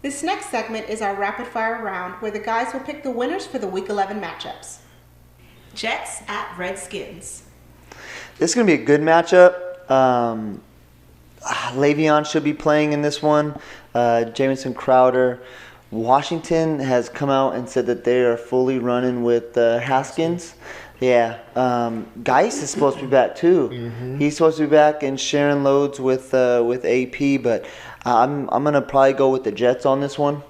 This next segment is our rapid fire round where the guys will pick the winners for the Week 11 matchups. Jets at Redskins. This is going to be a good matchup. Le'Veon should be playing in this one. Jamison Crowder. Washington has come out and said that they are fully running with Haskins. Yeah. Geis is supposed to be back too. Mm-hmm. He's supposed to be back and sharing loads with AP, but I'm going to probably go with the Jets on this one.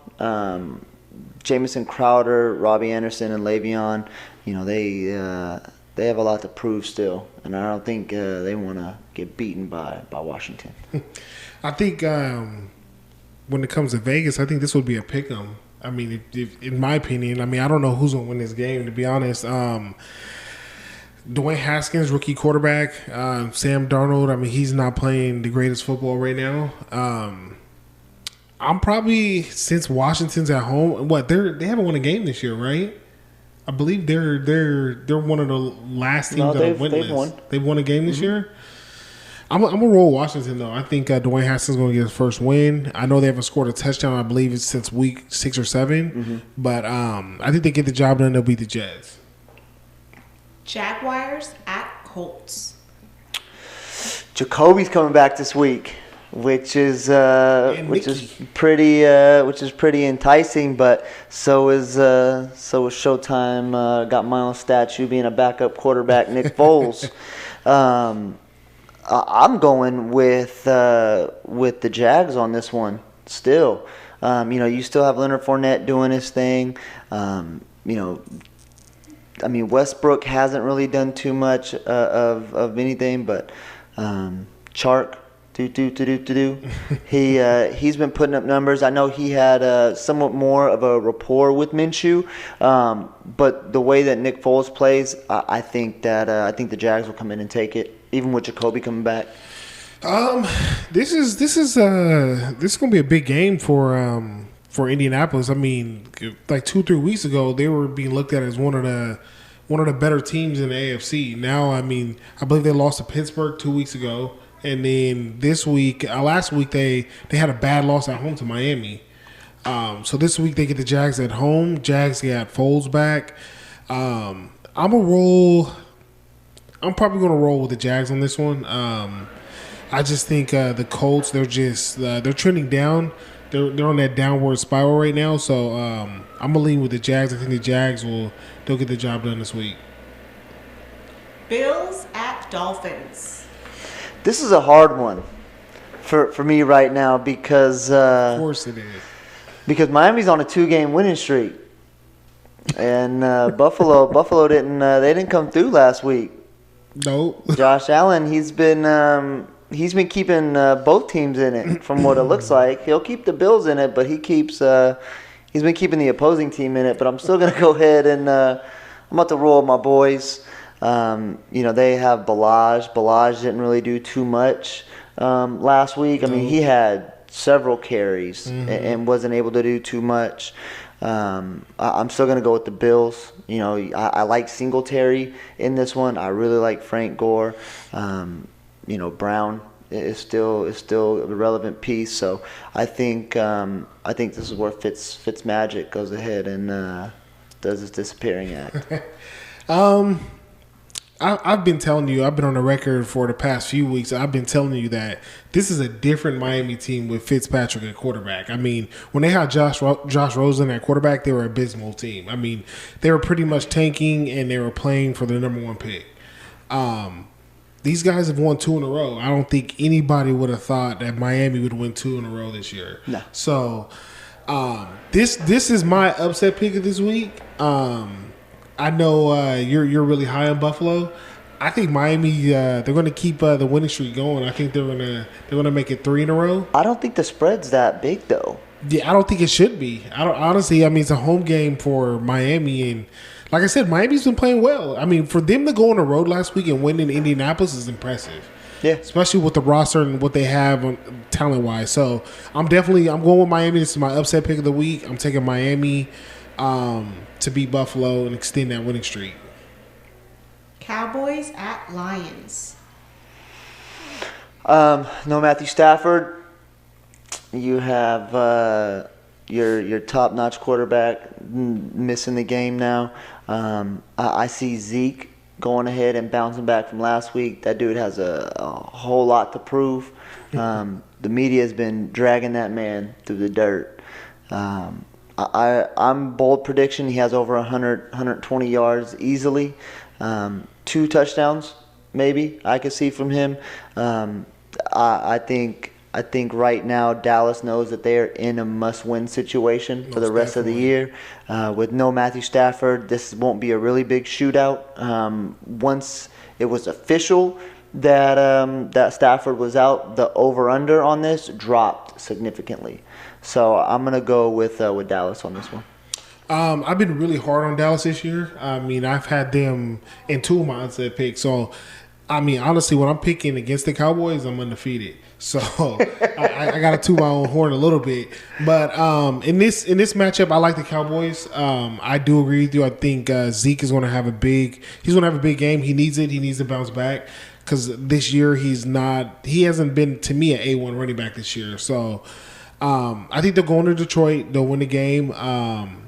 Jamison Crowder, Robbie Anderson, and Le'Veon, they have a lot to prove still, and I don't think they want to get beaten by Washington. I think when it comes to Vegas, I think this would be a pick 'em. I mean, if, in my opinion, I don't know who's going to win this game, to be honest. Dwayne Haskins, rookie quarterback. Sam Darnold, he's not playing the greatest football right now. I'm probably, since Washington's at home, they haven't won a game this year, right? I believe they're one of the last teams that are winless. They've won a game this year. I'm gonna roll Washington though. I think Dwayne Haskins is gonna get his first win. I know they haven't scored a touchdown. I believe it's since week 6 or 7. Mm-hmm. But I think they get the job done. They'll beat the Jets. Jaguars at Colts. Jacoby's coming back this week, which is pretty enticing. But so is Showtime. Got my own statue being a backup quarterback, Nick Foles. I'm going with the Jags on this one. Still, you still have Leonard Fournette doing his thing. Westbrook hasn't really done too much of anything, but Chark. He's been putting up numbers. I know he had somewhat more of a rapport with Minshew, but the way that Nick Foles plays, I think the Jags will come in and take it, even with Jacoby coming back. This is going to be a big game for Indianapolis. Like 2-3 weeks ago, they were being looked at as one of the better teams in the AFC. Now, I believe they lost to Pittsburgh 2 weeks ago. And then last week they had a bad loss at home to Miami. So this week they get the Jags at home. Jags got Foles back. I'm probably gonna roll with the Jags on this one. I just think the Colts, they're trending down. They're on that downward spiral right now. So I'm gonna lean with the Jags. I think the Jags they'll get the job done this week. Bills at Dolphins. This is a hard one for me right now because of course it is. Because Miami's on a 2-game winning streak, and Buffalo didn't come through last week. Nope. Josh Allen, he's been keeping both teams in it from what it looks like. He'll keep the Bills in it, but he's been keeping the opposing team in it. But I'm still gonna go ahead and I'm about to roll my boys. They have Balaj. Balaj didn't really do too much last week. He had several carries and wasn't able to do too much. I'm still going to go with the Bills. I like Singletary in this one. I really like Frank Gore. Brown is still a relevant piece. So I think this is where Fitzmagic goes ahead and does his disappearing act. I've been telling you, I've been on the record for the past few weeks. I've been telling you that this is a different Miami team with Fitzpatrick at quarterback. When they had Josh Rosen at quarterback, they were an abysmal team. They were pretty much tanking and they were playing for the number 1 pick. These guys have won 2 in a row. I don't think anybody would have thought that Miami would win 2 in a row this year. No. So this is my upset pick of this week. I know you're really high on Buffalo. I think Miami they're going to keep the winning streak going. I think they're gonna make it 3 in a row. I don't think the spread's that big though. Yeah, I don't think it should be. Honestly, it's a home game for Miami, and like I said, Miami's been playing well. For them to go on the road last week and win in Indianapolis is impressive. Yeah, especially with the roster and what they have talent wise. So I'm going with Miami. This is my upset pick of the week. I'm taking Miami to beat Buffalo and extend that winning streak. Cowboys at Lions. No Matthew Stafford. You have your top-notch quarterback missing the game now. I see Zeke going ahead and bouncing back from last week. That dude has a whole lot to prove. The media has been dragging that man through the dirt. I'm bold prediction. He has over 120 yards easily. 2 touchdowns, maybe, I could see from him. I think right now Dallas knows that they are in a must-win situation for the rest of the year. With no Matthew Stafford, this won't be a really big shootout. Once it was official that Stafford was out, the over/under on this dropped significantly. So I'm gonna go with Dallas on this one. I've been really hard on Dallas this year. I mean, I've had them in 2 of my upset picks. So, I mean, honestly, when I'm picking against the Cowboys, I'm undefeated. So I got to toot my own horn a little bit. But in this matchup, I like the Cowboys. I do agree with you. I think Zeke is going to have a big game. He needs it. He needs to bounce back because this year he hasn't been, to me, an A1 running back this year. So I think they'll go into Detroit. They'll win the game.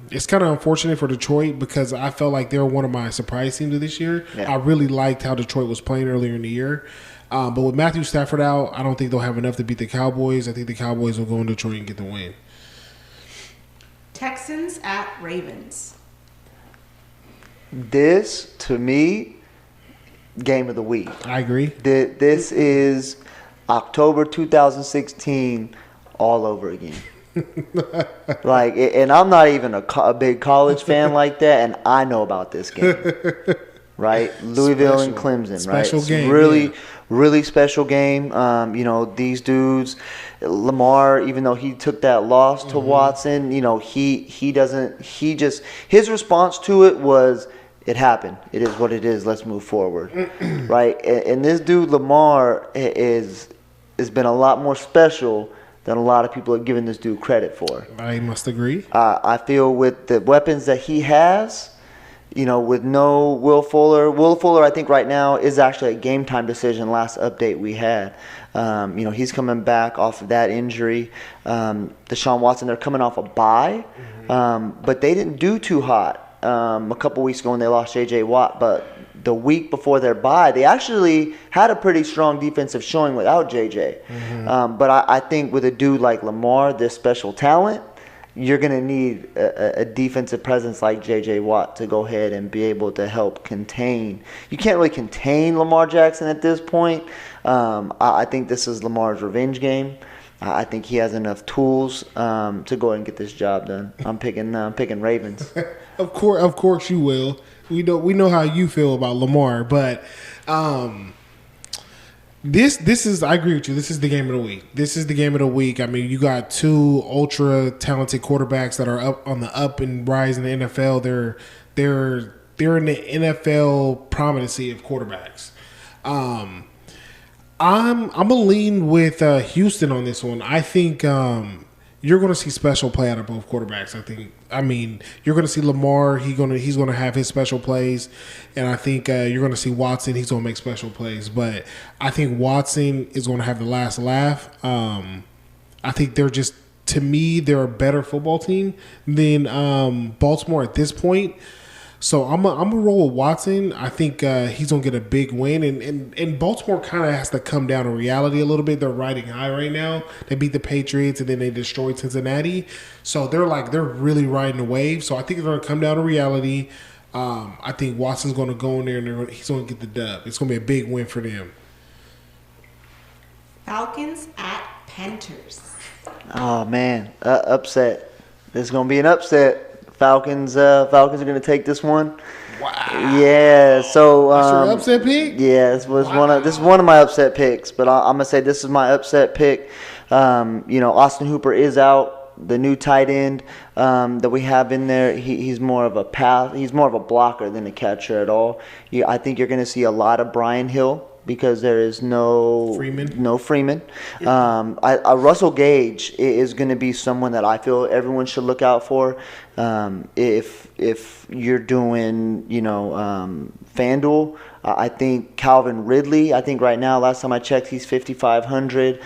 It's kind of unfortunate for Detroit because I felt like they were one of my surprise teams of this year. Yeah. I really liked how Detroit was playing earlier in the year. But with Matthew Stafford out, I don't think they'll have enough to beat the Cowboys. I think the Cowboys will go in Detroit and get the win. Texans at Ravens. This, to me, game of the week. I agree. This is October 2016 all over again. And I'm not even a big college fan like that, and I know about this game, right? Louisville and Clemson, special right? Game, really special game. These dudes, Lamar, even though he took that loss to Watson, his response to it was, it happened. It is what it is. Let's move forward, right? And this dude Lamar has been a lot more special than a lot of people are giving this dude credit for. I must agree. I feel with the weapons that he has, with no Will Fuller. Will Fuller, I think right now is actually a game time decision. Last update we had, he's coming back off of that injury. Deshaun Watson, they're coming off a bye, but they didn't do too hot a couple weeks ago when they lost J.J. Watt, but the week before their bye, they actually had a pretty strong defensive showing without JJ. But I think with a dude like Lamar, this special talent, you're going to need a defensive presence like JJ Watt to go ahead and be able to help contain. You can't really contain Lamar Jackson at this point. I think this is Lamar's revenge game. I think he has enough tools to go ahead and get this job done. I'm picking Ravens. Of course you will. We know how you feel about Lamar, but this is, I agree with you. This is the game of the week. I mean, you got 2 ultra talented quarterbacks that are up on the up and rise in the NFL. They're in the NFL prominency of quarterbacks. I'm gonna lean with Houston on this one. I think you're going to see special play out of both quarterbacks. I mean, you're going to see Lamar. He's going to have his special plays, and I think you're going to see Watson. He's going to make special plays, but I think Watson is going to have the last laugh. I think they're a better football team than Baltimore at this point. So I'm gonna roll with Watson. I think he's gonna get a big win, and Baltimore kind of has to come down to reality a little bit. They're riding high right now. They beat the Patriots and then they destroyed Cincinnati. So they're really riding the wave. So I think they're gonna come down to reality. I think Watson's gonna go in there and he's gonna get the dub. It's gonna be a big win for them. Falcons at Panthers. Oh man, upset. This is gonna be an upset. Falcons are going to take this one. Wow. Yeah. So. That's your upset pick? Yeah, this is one of my upset picks, but I'm gonna say this is my upset pick. Austin Hooper is out. The new tight end that we have in there, he's more of a blocker than a catcher at all. I think you're going to see a lot of Brian Hill because there is no Freeman. Yeah. Russell Gage is going to be someone that I feel everyone should look out for. If you're doing, FanDuel, I think Calvin Ridley. I think right now, last time I checked, he's 5,500.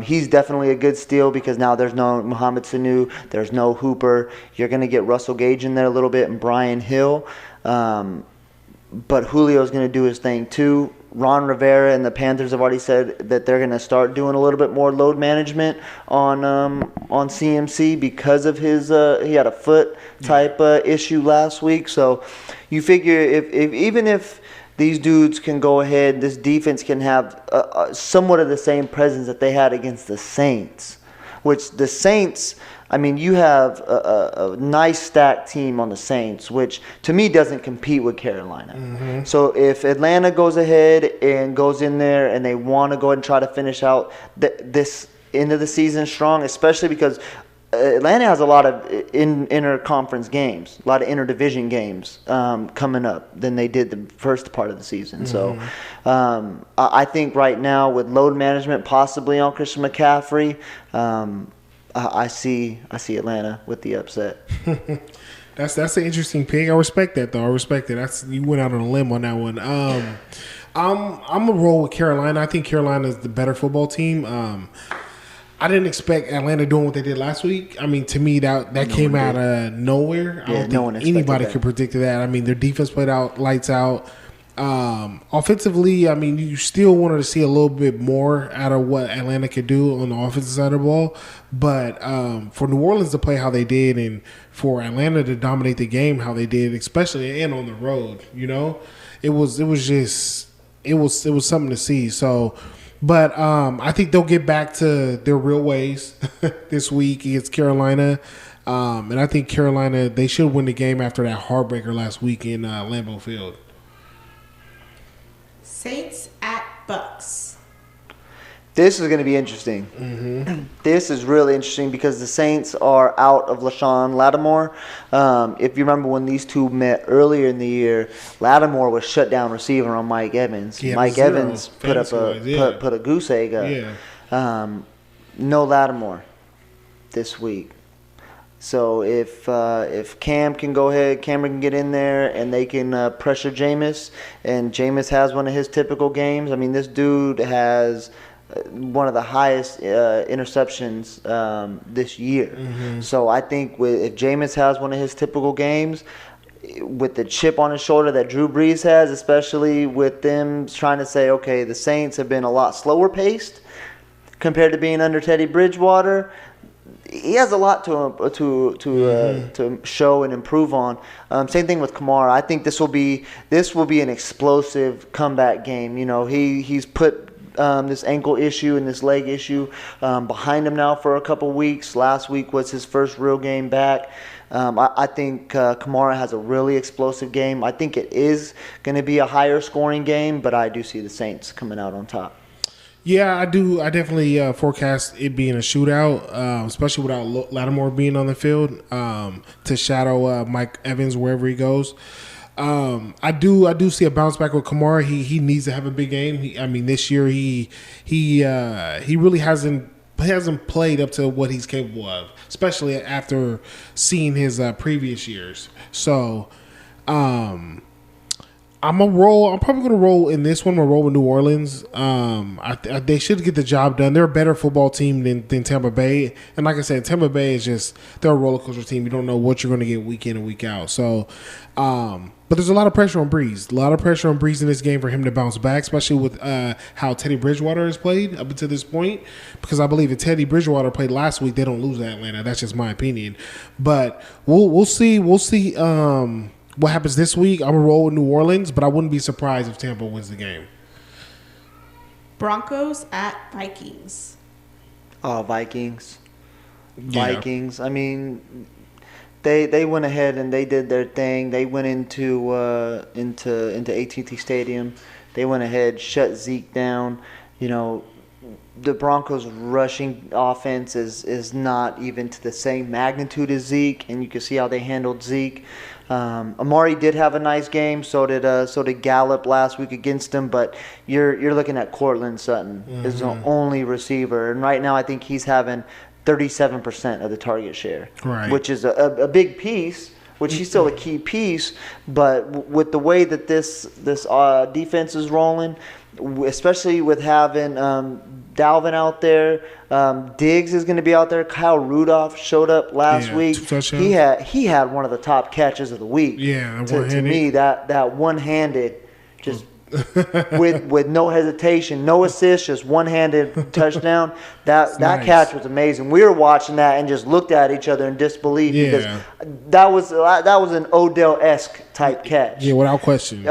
He's definitely a good steal because now there's no Mohamed Sanu, there's no Hooper. You're going to get Russell Gage in there a little bit and Brian Hill. But Julio's going to do his thing too. Ron Rivera and the Panthers have already said that they're going to start doing a little bit more load management on CMC because of his he had a foot type issue last week. So you figure if these dudes can go ahead, this defense can have somewhat of the same presence that they had against the Saints, which the Saints. I mean, you have a nice stacked team on the Saints, which to me doesn't compete with Carolina. Mm-hmm. So if Atlanta goes ahead and goes in there and they want to go ahead and try to finish out this end of the season strong, especially because Atlanta has a lot of inter-conference games, a lot of inter-division games coming up than they did the first part of the season. Mm-hmm. So I think right now with load management possibly on Christian McCaffrey, I see Atlanta with the upset. That's an interesting pick. I respect that though. I respect it. You went out on a limb on that one. I'm gonna roll with Carolina. I think Carolina is the better football team. I didn't expect Atlanta doing what they did last week. I mean, to me that came out of nowhere. I don't think anybody could predict that. I mean, their defense played out lights out. Offensively, I mean, you still wanted to see a little bit more out of what Atlanta could do on the offensive side of the ball. But for New Orleans to play how they did and for Atlanta to dominate the game how they did, especially and on the road, it was something to see. So, but I think they'll get back to their real ways this week against Carolina. And I think Carolina, they should win the game after that heartbreaker last week in Lambeau Field. Saints at Bucks. This is going to be interesting. Mm-hmm. This is really interesting because the Saints are out of LaShawn Lattimore. If you remember when these two met earlier in the year, Lattimore was shut down receiver on Mike Evans. Mike Evans put a goose egg up. Yeah. No Lattimore this week. So if Cameron can get in there and they can pressure Jameis, and Jameis has one of his typical games. I mean, this dude has one of the highest interceptions this year. Mm-hmm. So I think if Jameis has one of his typical games, with the chip on his shoulder that Drew Brees has, especially with them trying to say, okay, the Saints have been a lot slower paced compared to being under Teddy Bridgewater. He has a lot to show and improve on. Same thing with Kamara. I think this will be an explosive comeback game. He's put this ankle issue and this leg issue behind him now for a couple weeks. Last week was his first real game back. I think Kamara has a really explosive game. I think it is going to be a higher scoring game, but I do see the Saints coming out on top. Yeah, I do. I definitely forecast it being a shootout, especially without Lattimore being on the field to shadow Mike Evans wherever he goes. I do see a bounce back with Kamara. He needs to have a big game. This year he really hasn't played up to what he's capable of, especially after seeing his previous years. So. I'm probably gonna roll in this one. I'm gonna roll with New Orleans. They should get the job done. They're a better football team than Tampa Bay. And like I said, Tampa Bay is they're a roller coaster team. You don't know what you're gonna get week in and week out. So, but there's a lot of pressure on Breeze. A lot of pressure on Breeze in this game for him to bounce back, especially with how Teddy Bridgewater has played up until this point. Because I believe if Teddy Bridgewater played last week, they don't lose at Atlanta. That's just my opinion. But we'll see. We'll see. What happens this week? I'm going to roll with New Orleans, but I wouldn't be surprised if Tampa wins the game. Broncos at Vikings. Oh, Vikings. Yeah. Vikings. I mean, they went ahead and they did their thing. They went into AT&T Stadium. They went ahead, shut Zeke down. the Broncos' rushing offense is not even to the same magnitude as Zeke, and you can see how they handled Zeke. Amari did have a nice game. So did Gallup last week against him. But you're looking at Cortland Sutton is the only receiver, and right now I think he's having 37% of the target share, which is a big piece. Which he's still a key piece, but with the way that this defense is rolling, especially with having Dalvin out there, Diggs is going to be out there. Kyle Rudolph showed up last week. He had one of the top catches of the week. Yeah, to me that one-handed, just with no hesitation, no assist, just one-handed touchdown. That nice. Catch was amazing. We were watching that and just looked at each other in disbelief because that was an Odell-esque type catch. Yeah, without question.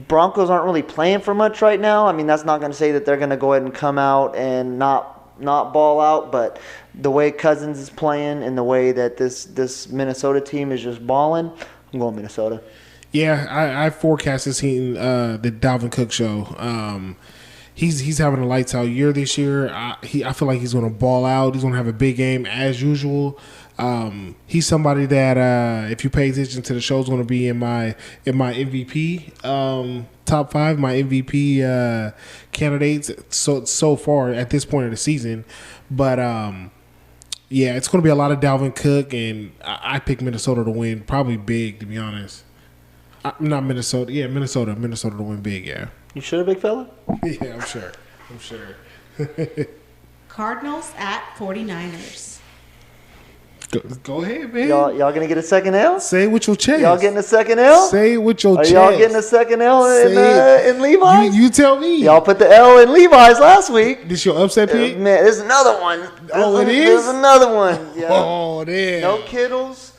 Broncos aren't really playing for much right now. I mean, that's not going to say that they're going to go ahead and come out and not ball out, but the way Cousins is playing and the way that this Minnesota team is just balling, I'm going Minnesota. Yeah, I forecast this team, the Dalvin Cook show. He's having a lights out year this year. I feel like he's going to ball out. He's going to have a big game as usual. He's somebody that if you pay attention to the show is going to be in my MVP top 5, my MVP candidates so far at this point of the season. But yeah, it's going to be a lot of Dalvin Cook, and I pick Minnesota to win, probably big, to be honest. Not Minnesota. Yeah, Minnesota to win big, yeah. You sure, big fella? Yeah, I'm sure. Cardinals at 49ers. Go ahead, man. Y'all gonna get a second L? Say it with your chest. Y'all getting a second L? Say it with your chest. Are y'all getting a second L in Levi's? You tell me. Y'all put the L in Levi's last week. This your upset pick? Man, there's another one. There's another one. Yeah. Oh, damn. No Kittles.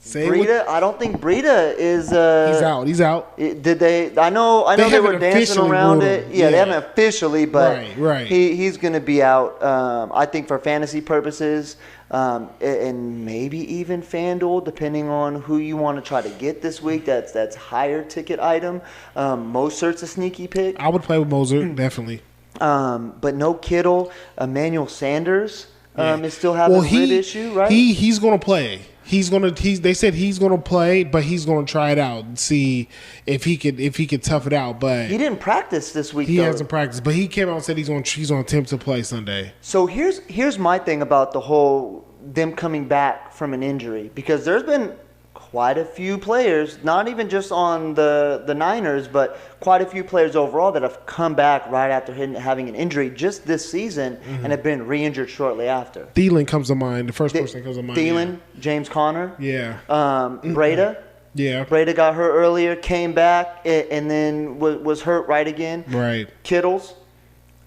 Breida, I don't think Breida is. He's out. Did they? I know they were dancing around it. Yeah, they haven't officially, but right. He's going to be out. I think for fantasy purposes, and maybe even FanDuel, depending on who you want to try to get this week. That's higher ticket item. Mosert's a sneaky pick. I would play with Mostert, definitely. But no Kittle. Emmanuel Sanders is still having a rib issue, right? He's going to play. They said he's gonna play, but he's gonna try it out and see if he could tough it out. But he didn't practice this week. He hasn't practiced, but he came out and said he's gonna attempt to play Sunday. So here's my thing about the whole them coming back from an injury, because there's been quite a few players, not even just on the Niners, but quite a few players overall that have come back right after having an injury just this season and have been re-injured shortly after. Thielen comes to mind. The first person that comes to mind. Thielen, James Conner. Yeah. Breida. Yeah. Breida got hurt earlier, came back, and then was hurt right again. Right. Kittles.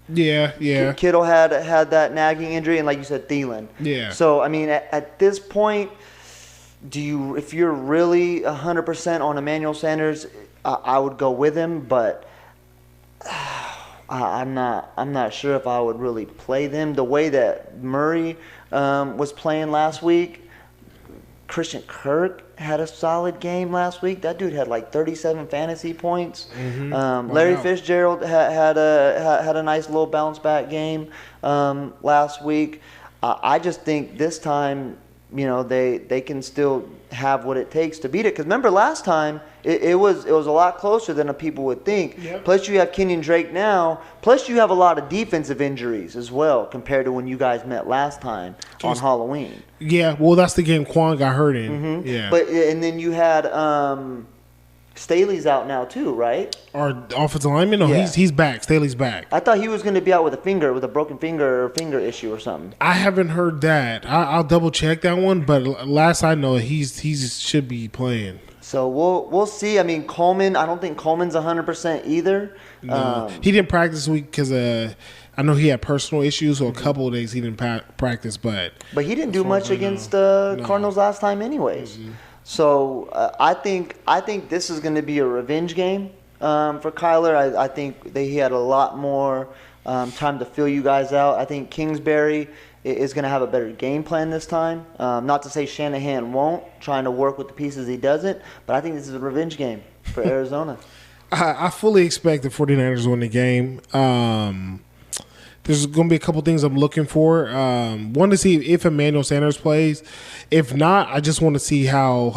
Yeah. Kittle had that nagging injury, and like you said, Thielen. Yeah. So, I mean, at this point, if you're really 100% on Emmanuel Sanders, I would go with him, but I'm not sure if I would really play them the way that Murray was playing last week. Christian Kirk had a solid game last week. That dude had like 37 fantasy points. Larry Fitzgerald had a nice little bounce back game last week. I just think this time, they can still have what it takes to beat it. Because remember last time, it was a lot closer than people would think. Yep. Plus you have Kenyon Drake now. Plus you have a lot of defensive injuries as well compared to when you guys met last time on Halloween. Yeah, well, that's the game Quan got hurt in. Yeah. And then you had Staley's out now too, right? Our offensive lineman? No, he's back. Staley's back. I thought he was going to be out with a broken finger or finger issue or something. I haven't heard that. I'll double check that one, but last I know, he should be playing. So we'll see. I mean, Coleman, I don't think Coleman's 100% either. No. He didn't practice this week because I know he had personal issues, so a couple of days he didn't practice. But he didn't do much against the Cardinals last time anyways. So I think this is going to be a revenge game for Kyler. I think he had a lot more time to fill you guys out. I think Kingsbury is going to have a better game plan this time. Not to say Shanahan won't, trying to work with the pieces he doesn't, but I think this is a revenge game for Arizona. I fully expect the 49ers to win the game. There's going to be a couple things I'm looking for. One, to see if Emmanuel Sanders plays. If not, I just want to see how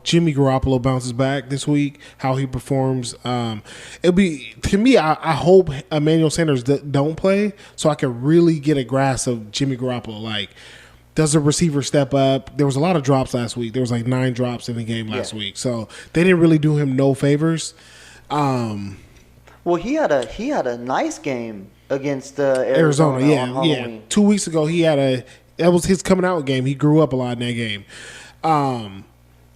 Jimmy Garoppolo bounces back this week, how he performs. It'll be, to me, I hope Emmanuel Sanders don't play so I can really get a grasp of Jimmy Garoppolo. Like, does a receiver step up? There was a lot of drops last week. There was like 9 drops in the game last week. So they didn't really do him no favors. Well, he had a nice game against Arizona. Yeah, yeah. 2 weeks ago, that was his coming out game. He grew up a lot in that game.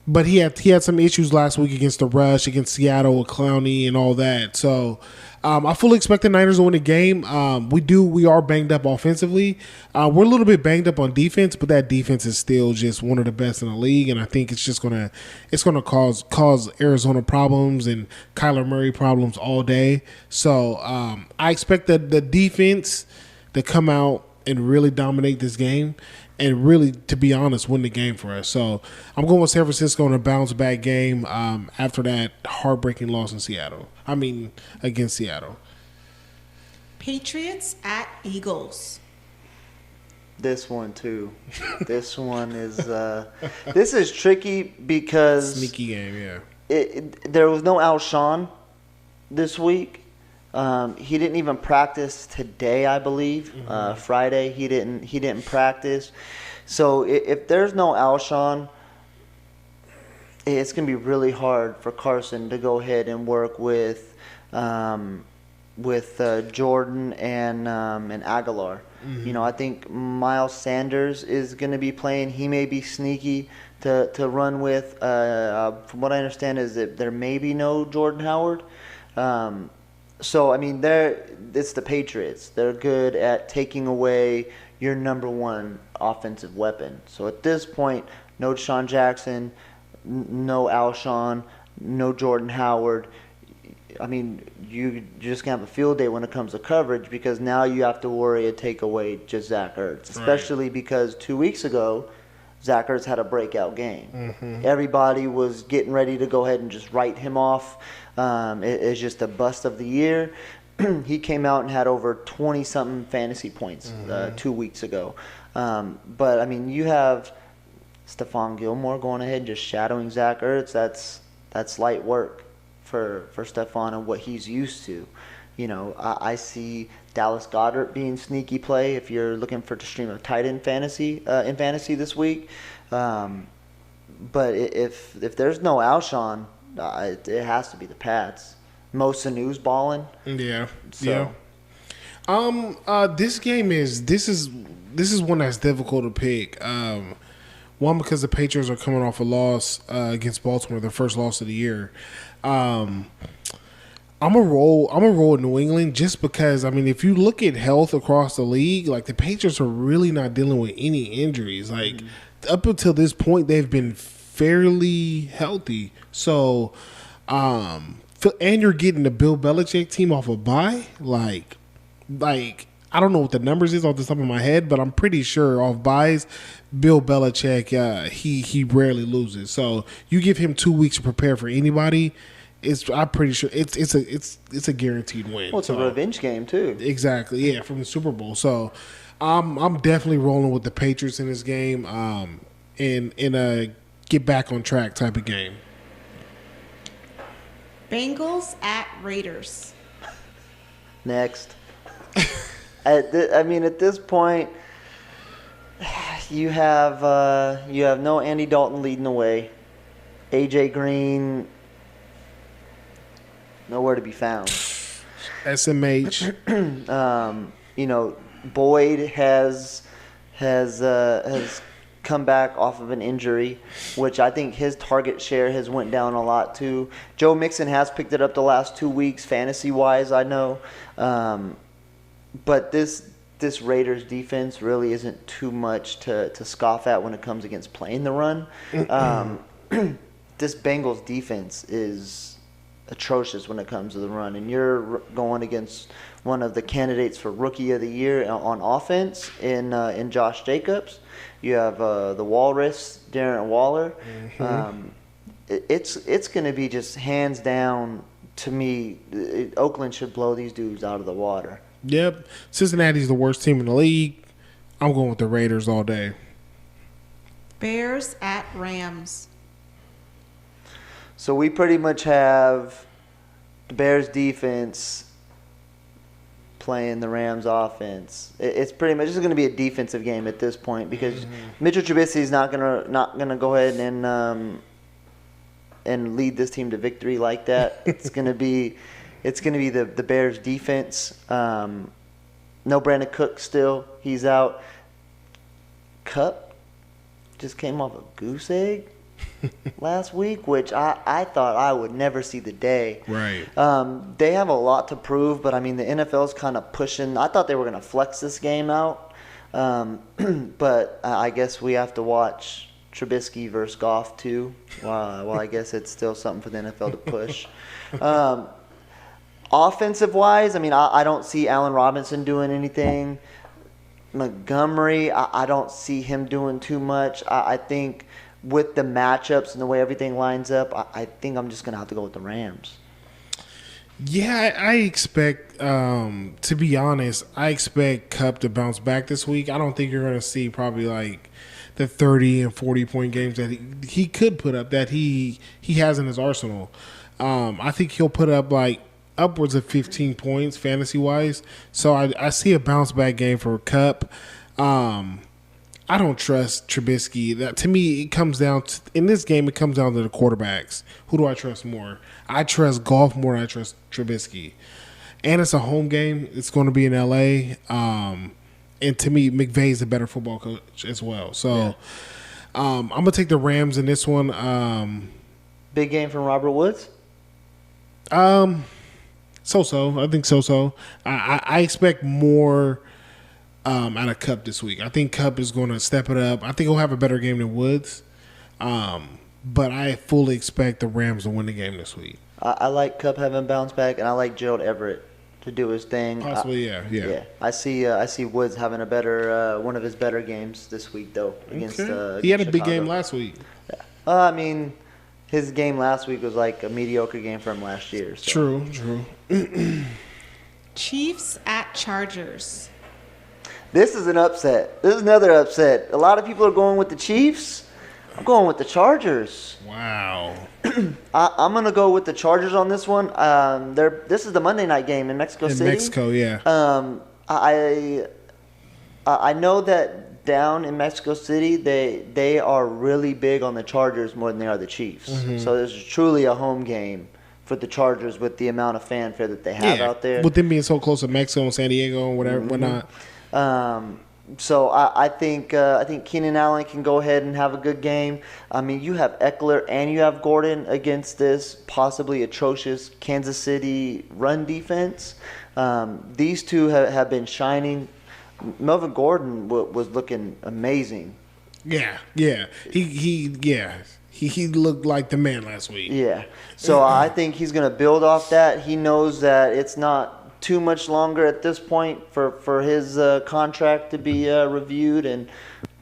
But he had some issues last week against the rush, against Seattle with Clowney and all that. So I fully expect the Niners to win the game. We are banged up offensively. We're a little bit banged up on defense, but that defense is still just one of the best in the league, and I think it's just gonna cause Arizona problems and Kyler Murray problems all day. So I expect the defense to come out and really dominate this game. And really, to be honest, win the game for us. So I'm going with San Francisco in a bounce-back game after that heartbreaking loss against Seattle. Patriots at Eagles. This one too. This one is this is tricky because sneaky game. Yeah. There was no Alshon this week. He didn't even practice today, I believe. Friday he didn't practice. So if there's no Alshon, it's gonna be really hard for Carson to go ahead and work with Jordan and Aguilar. I think Miles Sanders is gonna be playing. He may be sneaky to run with. From what I understand is that there may be no Jordan Howard. So, it's the Patriots. They're good at taking away your number one offensive weapon. So, at this point, no Deshaun Jackson, no Alshon, no Jordan Howard. You just going to have a field day when it comes to coverage because now you have to worry and take away just Zach Ertz, especially because 2 weeks ago, Zach Ertz had a breakout game. Everybody was getting ready to go ahead and just write him off. It's just a bust of the year. He came out and had over 20-something fantasy points 2 weeks ago. But you have Stephon Gilmore going ahead and just shadowing Zach Ertz. That's light work for Stephon and what he's used to. I see Dallas Goedert being sneaky play if you're looking to stream a tight end fantasy this week. But if there's no Alshon, it has to be the Pats. Mo Sanu's balling. Yeah. So. Yeah. This is one that's difficult to pick. One, because the Patriots are coming off a loss against Baltimore, their first loss of the year. I'm a roll in New England just because if you look at health across the league, like the Patriots are really not dealing with any injuries. Like up until this point, they've been fairly healthy. So, and you're getting the Bill Belichick team off a bye. Like I don't know what the numbers is off the top of my head, but I'm pretty sure off buys, Bill Belichick he rarely loses. So you give him 2 weeks to prepare for anybody. I'm pretty sure it's a guaranteed win. Well, it's a revenge game too. Exactly, yeah, from the Super Bowl. So I'm definitely rolling with the Patriots in this game, in a get back on track type of game. Bengals at Raiders. Next. At this point, you have no Andy Dalton leading the way. AJ Green, nowhere to be found. SMH. Boyd has come back off of an injury, which I think his target share has went down a lot too. Joe Mixon has picked it up the last 2 weeks, fantasy wise, I know. But this Raiders defense really isn't too much to scoff at when it comes against playing the run. This Bengals defense is atrocious when it comes to the run, and you're going against one of the candidates for Rookie of the Year on offense in Josh Jacobs. You have the Walrus, Darren Waller. it's going to be just hands down to me. Oakland should blow these dudes out of the water. Yep. Cincinnati's the worst team in the league. I'm going with the Raiders all day. Bears at Rams. So we pretty much have the Bears defense playing the Rams offense. It's pretty much just going to be a defensive game at this point because Mitchell Trubisky is not gonna go ahead and lead this team to victory like that. It's gonna be the Bears defense. No Brandon Cook still. He's out. Cup just came off a goose egg last week, which I thought I would never see the day. Right. They have a lot to prove, but I mean the NFL's kind of pushing. I thought they were going to flex this game out, but I guess we have to watch Trubisky versus Goff too. Well, I guess it's still something for the NFL to push. Offensive wise, I mean I don't see Allen Robinson doing anything. Montgomery, I don't see him doing too much. I think with the matchups and the way everything lines up, I think I'm just going to have to go with the Rams. Yeah, I expect, to be honest, I expect Kupp to bounce back this week. I don't think you're going to see probably like the 30 and 40-point games that he could put up that he has in his arsenal. I think he'll put up like upwards of 15 points fantasy-wise. So I see a bounce-back game for Kupp. I don't trust Trubisky. That to me, it comes down to, in this game, it comes down to the quarterbacks. Who do I trust more? I trust Goff more than I trust Trubisky. And it's a home game. It's going to be in L.A. And to me, McVay's a better football coach as well. So I'm going to take the Rams in this one. Big game from Robert Woods? So-so. I think so-so. I expect more out of Kupp this week. I think Kupp is going to step it up. I think he'll have a better game than Woods. But I fully expect the Rams to win the game this week. I like Kupp having bounced back, and I like Gerald Everett to do his thing. Possibly, yeah. I see Woods having a better one of his better games this week though against. He had a Chicago. big game last week. Yeah. I mean, his game last week was like a mediocre game for him last year. So. True. Chiefs at Chargers. This is an upset. This is another upset. A lot of people are going with the Chiefs. I'm going with the Chargers. Wow. I'm going to go with the Chargers on this one. This is the Monday night game in Mexico City. In Mexico, yeah. I know that down in Mexico City, they are really big on the Chargers more than they are the Chiefs. Mm-hmm. So this is truly a home game for the Chargers with the amount of fanfare that they have out there. With them being so close to Mexico and San Diego and whatever, whatnot. So I think Keenan Allen can go ahead and have a good game. I mean, you have Eckler and you have Gordon against this possibly atrocious Kansas City run defense. These two have been shining. Melvin Gordon was looking amazing. Yeah. He looked like the man last week. Yeah. So I think he's going to build off that. He knows that it's not too much longer at this point for his contract to be reviewed and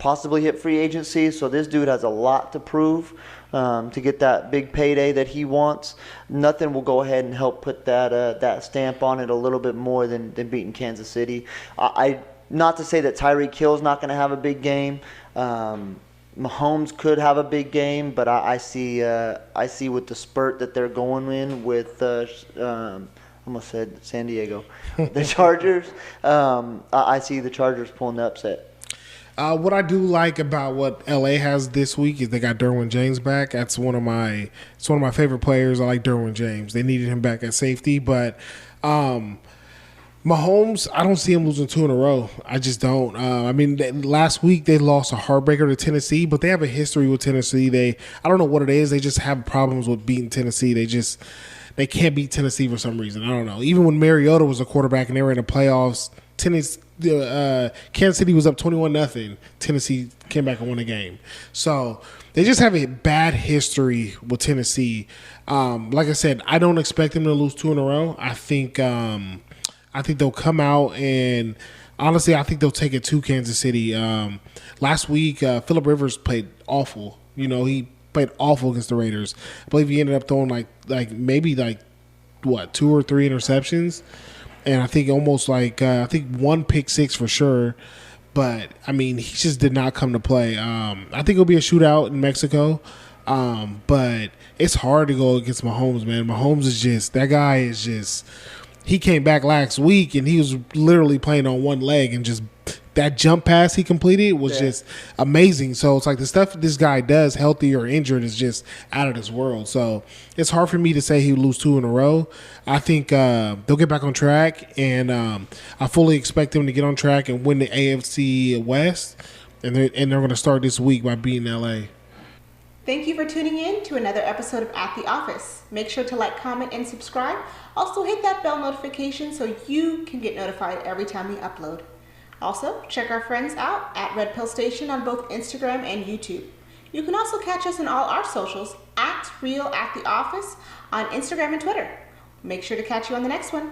possibly hit free agency. So this dude has a lot to prove to get that big payday that he wants. Nothing will go ahead and help put that stamp on it a little bit more than beating Kansas City. Not to say that Tyreek Hill's not going to have a big game. Mahomes could have a big game, but I see with the spurt that they're going in with almost said San Diego, the Chargers. I see the Chargers pulling the upset. What I do like about what LA has this week is they got Derwin James back. It's one of my favorite players. I like Derwin James. They needed him back at safety, but Mahomes, I don't see him losing 2 in a row. I just don't. I mean, last week they lost a heartbreaker to Tennessee, but they have a history with Tennessee. I don't know what it is. They just have problems with beating Tennessee. They can't beat Tennessee for some reason. I don't know. Even when Mariota was a quarterback and they were in the playoffs, Kansas City was up 21-0. Tennessee came back and won the game. So they just have a bad history with Tennessee. Like I said, I don't expect them to lose 2 in a row. I think they'll come out and honestly, I think they'll take it to Kansas City. Last week, Phillip Rivers played awful. You know, he played awful against the Raiders. I believe he ended up throwing maybe 2 or 3 interceptions, and I think almost I think 1 pick six for sure. But I mean, he just did not come to play. I think it'll be a shootout in Mexico, but it's hard to go against Mahomes, man. Mahomes is just that guy is just. He came back last week and he was literally playing on one leg, and just that jump pass he completed was just amazing. So it's like the stuff this guy does, healthy or injured, is just out of this world. So it's hard for me to say he would lose 2 in a row. I think they'll get back on track, and I fully expect them to get on track and win the AFC West. And they're going to start this week by beating LA. Thank you for tuning in to another episode of At the Office. Make sure to like, comment, and subscribe. Also, hit that bell notification so you can get notified every time we upload. Also, check our friends out at Red Pill Station on both Instagram and YouTube. You can also catch us on all our socials at Real At The Office on Instagram and Twitter. Make sure to catch you on the next one.